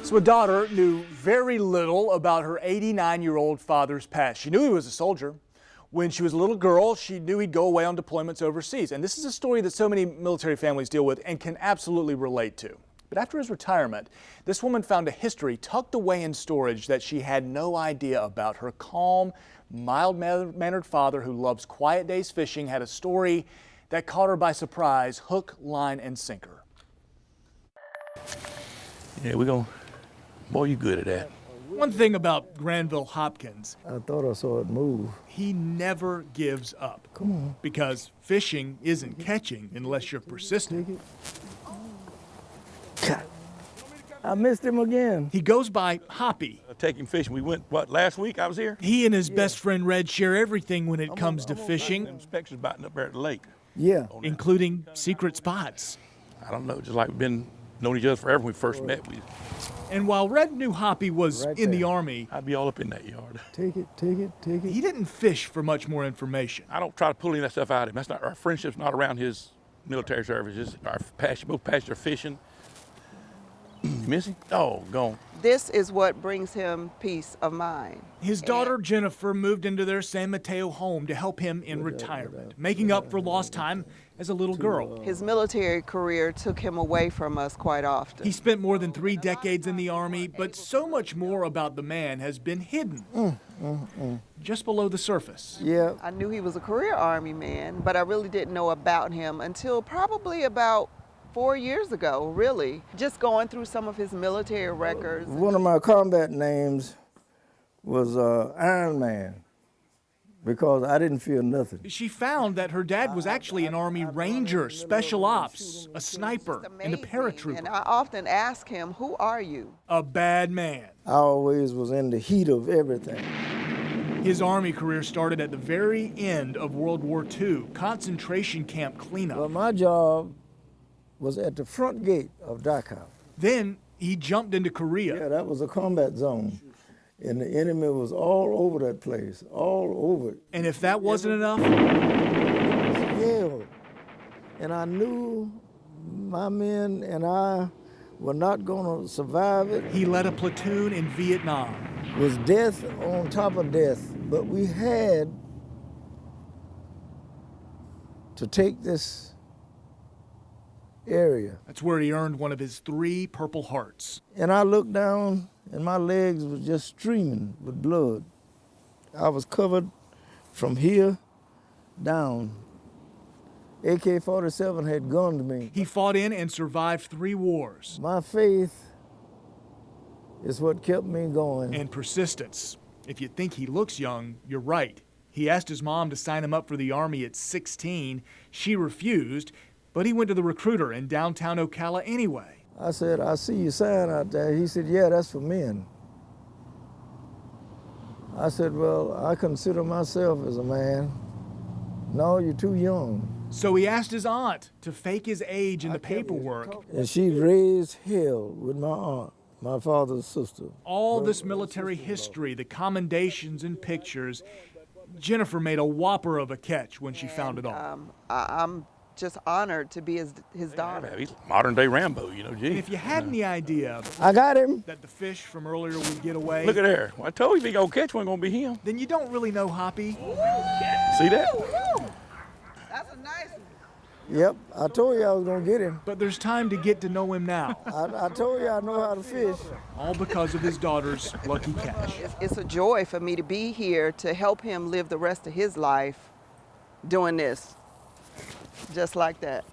So a daughter knew very little about her 89-year-old father's past. She knew he was a soldier. When she was a little girl, she knew he'd go away on deployments overseas. And this is a story that so many military families deal with and can absolutely relate to. But after his retirement, this woman found a history tucked away in storage that she had no idea about. Her calm, mild-mannered father who loves quiet days fishing had a story that caught her by surprise, hook, line, and sinker. Yeah, we're gonna. Boy, you good at that. One thing about Granville Hopkins, I thought I saw it move. he never gives up. Come on. Because fishing isn't catching unless you're persistent. God, I missed him again. He goes by Hoppy. Take him fishing. We went, what, last week I was here? He and his best friend Red share everything when it comes to fishing, Inspections biting up there at the lake. Yeah. including secret spots. I don't know, just like we've been knowing each other forever when we first met. And while Red knew Hoppy was Right in the there. Army, I'd be all up in that yard. Take it, take it, take it. he didn't fish for much more information. I don't try to pull any of that stuff out of him. That's not, our friendship's not around his military service. It's our passion, both passion are fishing. You miss him? Oh, gone. This is what brings him peace of mind. His daughter Jennifer moved into their San Mateo home to help him in retirement, making up for lost time as a little girl. His military career took him away from us quite often. He spent more than 3 decades in the Army, but so much more about the man has been hidden just below the surface. Yeah. I knew he was a career Army man, but I really didn't know about him until probably about 4 years ago, really. Just going through some of his military records. One of my combat names was Iron Man because I didn't feel nothing. She found that her dad was actually an Army Ranger, Special Ops, a sniper, and a And paratrooper. I often ask him, who are you? A bad man. I always was in the heat of everything. His Army career started at the very end of World War II, concentration camp cleanup. But my job was at the front gate of Dachau. Then he jumped into Korea. Yeah, that was a combat zone. And the enemy was all over that place, all over it. And if that wasn't enough, Hell. And I knew my men and I were not gonna survive it. he led a platoon in Vietnam. It was death on top of death, but we had to take this area. That's where he earned one of his 3 Purple Hearts. And I looked down and my legs were just streaming with blood. I was covered from here down. AK-47 had gunned me. He fought in and survived 3 wars. My faith is what kept me going. And persistence. If you think he looks young, you're right. He asked his mom to sign him up for the Army at 16. She refused, but he went to the recruiter in downtown Ocala anyway. I said, I see your sign out there. He said, yeah, that's for men. I said, well, I consider myself as a man. No, you're too young. So he asked his aunt to fake his age in the paperwork. And she raised hell with my aunt, my father's sister. All this military history, the commendations and pictures. Jennifer made a whopper of a catch when she found it all. I'm just honored to be his daughter. He's modern day Rambo, you know, And gee. if you had any idea I got him. that the fish from earlier would get away, Look at there. Well, I told you if he gonna catch one, gonna be him. then you don't really know Hoppy. See that? That's a nice one. Yep, I told you I was gonna get him. But there's time to get to know him now, I told you I know how to fish. all because of his daughter's lucky catch. It's a joy for me to be here to help him live the rest of his life doing this, just like that.